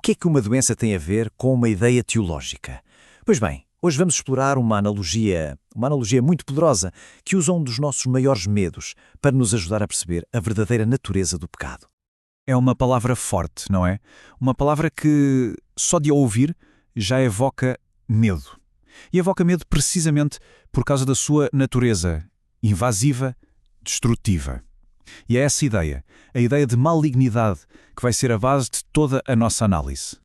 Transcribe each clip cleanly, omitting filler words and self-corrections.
que é que uma doença tem a ver com uma ideia teológica? Pois bem, hoje vamos explorar uma analogia muito poderosa que usa um dos nossos maiores medos para nos ajudar a perceber a verdadeira natureza do pecado. É uma palavra forte, não é? Uma palavra que, só de a ouvir, já evoca medo. E evoca medo precisamente por causa da sua natureza invasiva, destrutiva. E é essa ideia, a ideia de malignidade, que vai ser a base de toda a nossa análise.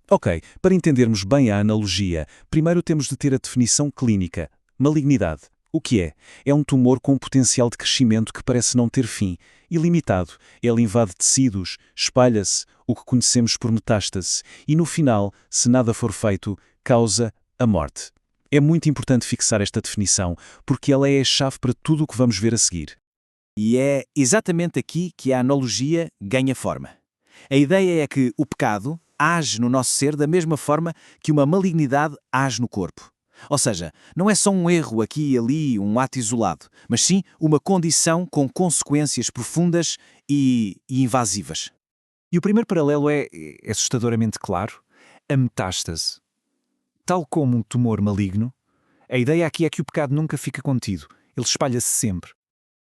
Ok, para entendermos bem a analogia, primeiro temos de ter a definição clínica. Malignidade. O que é? É um tumor com um potencial de crescimento que parece não ter fim, ilimitado. Ele invade tecidos, espalha-se, o que conhecemos por metástase, e no final, se nada for feito, causa a morte. É muito importante fixar esta definição, porque ela é a chave para tudo o que vamos ver a seguir. E é exatamente aqui que a analogia ganha forma. A ideia é que o pecado age no nosso ser da mesma forma que uma malignidade age no corpo. Ou seja, não é só um erro aqui e ali, um ato isolado, mas sim uma condição com consequências profundas e invasivas. E o primeiro paralelo é assustadoramente claro: a metástase. Tal como um tumor maligno, a ideia aqui é que o pecado nunca fica contido, ele espalha-se sempre.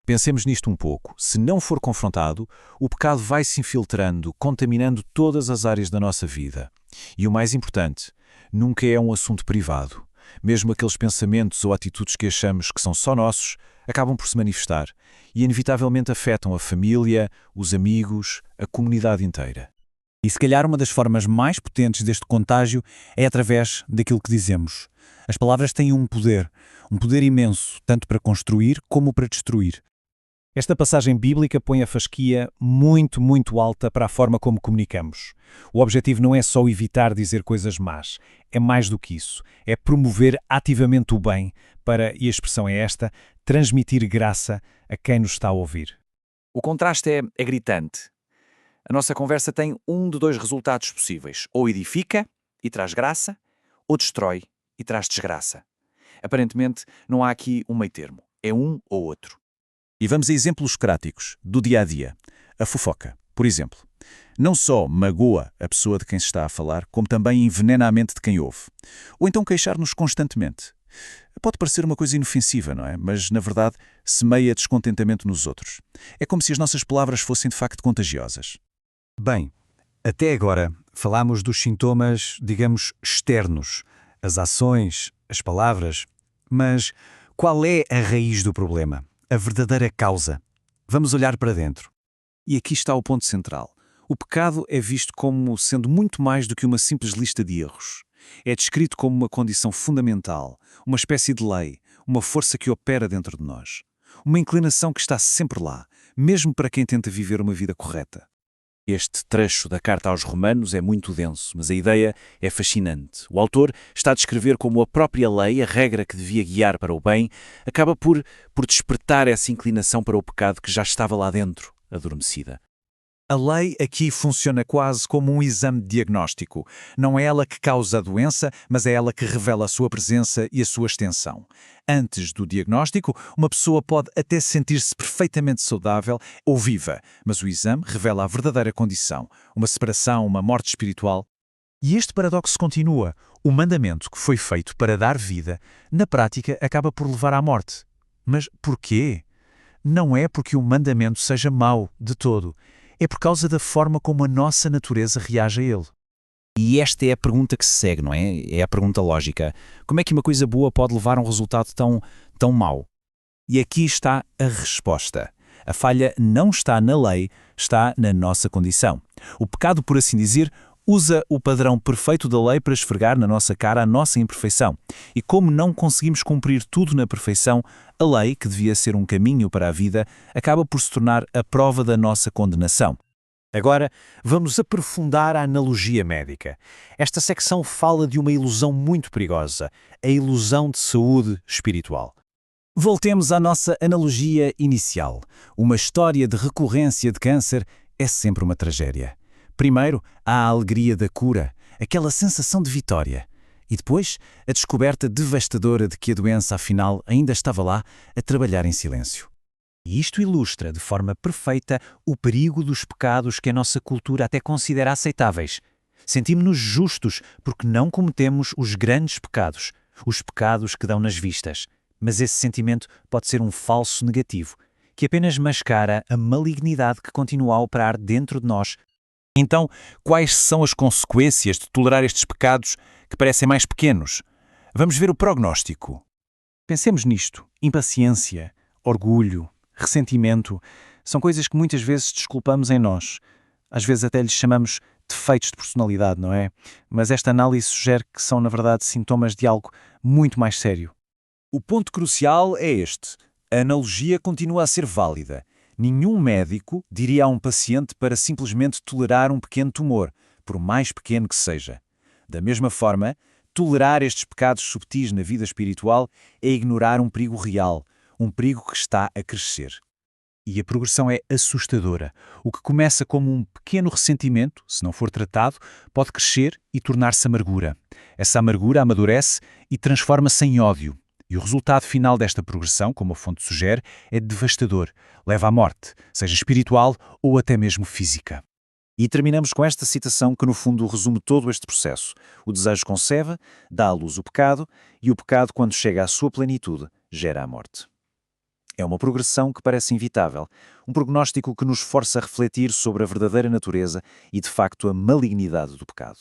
Pensemos nisto um pouco. Se não for confrontado, o pecado vai se infiltrando, contaminando todas as áreas da nossa vida. E o mais importante, nunca é um assunto privado. Mesmo aqueles pensamentos ou atitudes que achamos que são só nossos, acabam por se manifestar e inevitavelmente afetam a família, os amigos, a comunidade inteira. E se calhar uma das formas mais potentes deste contágio é através daquilo que dizemos. As palavras têm um poder imenso, tanto para construir como para destruir. Esta passagem bíblica põe a fasquia muito, muito alta para a forma como comunicamos. O objetivo não é só evitar dizer coisas más, é mais do que isso. É promover ativamente o bem para, e a expressão é esta, transmitir graça a quem nos está a ouvir. O contraste é gritante. A nossa conversa tem um de dois resultados possíveis. Ou edifica e traz graça, ou destrói e traz desgraça. Aparentemente, não há aqui um meio termo. É um ou outro. E vamos a exemplos práticos, do dia-a-dia. A fofoca, por exemplo. Não só magoa a pessoa de quem se está a falar, como também envenena a mente de quem ouve. Ou então queixar-nos constantemente. Pode parecer uma coisa inofensiva, não é? Mas, na verdade, semeia descontentamento nos outros. É como se as nossas palavras fossem de facto contagiosas. Bem, até agora falámos dos sintomas, digamos, externos, as ações, as palavras. Mas qual é a raiz do problema? A verdadeira causa? Vamos olhar para dentro. E aqui está o ponto central. O pecado é visto como sendo muito mais do que uma simples lista de erros. É descrito como uma condição fundamental, uma espécie de lei, uma força que opera dentro de nós. Uma inclinação que está sempre lá, mesmo para quem tenta viver uma vida correta. Este trecho da carta aos Romanos é muito denso, mas a ideia é fascinante. O autor está a descrever como a própria lei, a regra que devia guiar para o bem, acaba por despertar essa inclinação para o pecado que já estava lá dentro, adormecida. A lei aqui funciona quase como um exame de diagnóstico. Não é ela que causa a doença, mas é ela que revela a sua presença e a sua extensão. Antes do diagnóstico, uma pessoa pode até sentir-se perfeitamente saudável ou viva, mas o exame revela a verdadeira condição, uma separação, uma morte espiritual. E este paradoxo continua. O mandamento que foi feito para dar vida, na prática, acaba por levar à morte. Mas porquê? Não é porque o mandamento seja mau de todo. É por causa da forma como a nossa natureza reage a ele. E esta é a pergunta que se segue, não é? É a pergunta lógica. Como é que uma coisa boa pode levar a um resultado tão mau? E aqui está a resposta. A falha não está na lei, está na nossa condição. O pecado, por assim dizer, usa o padrão perfeito da lei para esfregar na nossa cara a nossa imperfeição. E como não conseguimos cumprir tudo na perfeição, a lei, que devia ser um caminho para a vida, acaba por se tornar a prova da nossa condenação. Agora, vamos aprofundar a analogia médica. Esta secção fala de uma ilusão muito perigosa, a ilusão de saúde espiritual. Voltemos à nossa analogia inicial. Uma história de recorrência de câncer é sempre uma tragédia. Primeiro, há a alegria da cura, aquela sensação de vitória. E depois, a descoberta devastadora de que a doença, afinal, ainda estava lá a trabalhar em silêncio. E isto ilustra de forma perfeita o perigo dos pecados que a nossa cultura até considera aceitáveis. Sentimos-nos justos porque não cometemos os grandes pecados, os pecados que dão nas vistas. Mas esse sentimento pode ser um falso negativo, que apenas mascara a malignidade que continua a operar dentro de nós. Então, quais são as consequências de tolerar estes pecados que parecem mais pequenos? Vamos ver o prognóstico. Pensemos nisto. Impaciência, orgulho, ressentimento, são coisas que muitas vezes desculpamos em nós. Às vezes até lhes chamamos defeitos de personalidade, não é? Mas esta análise sugere que são, na verdade, sintomas de algo muito mais sério. O ponto crucial é este. A analogia continua a ser válida. Nenhum médico diria a um paciente para simplesmente tolerar um pequeno tumor, por mais pequeno que seja. Da mesma forma, tolerar estes pecados subtis na vida espiritual é ignorar um perigo real, um perigo que está a crescer. E a progressão é assustadora. O que começa como um pequeno ressentimento, se não for tratado, pode crescer e tornar-se amargura. Essa amargura amadurece e transforma-se em ódio. E o resultado final desta progressão, como a fonte sugere, é devastador. Leva à morte, seja espiritual ou até mesmo física. E terminamos com esta citação que, no fundo, resume todo este processo. O desejo concebe, dá à luz o pecado, e o pecado, quando chega à sua plenitude, gera a morte. É uma progressão que parece inevitável, um prognóstico que nos força a refletir sobre a verdadeira natureza e, de facto, a malignidade do pecado.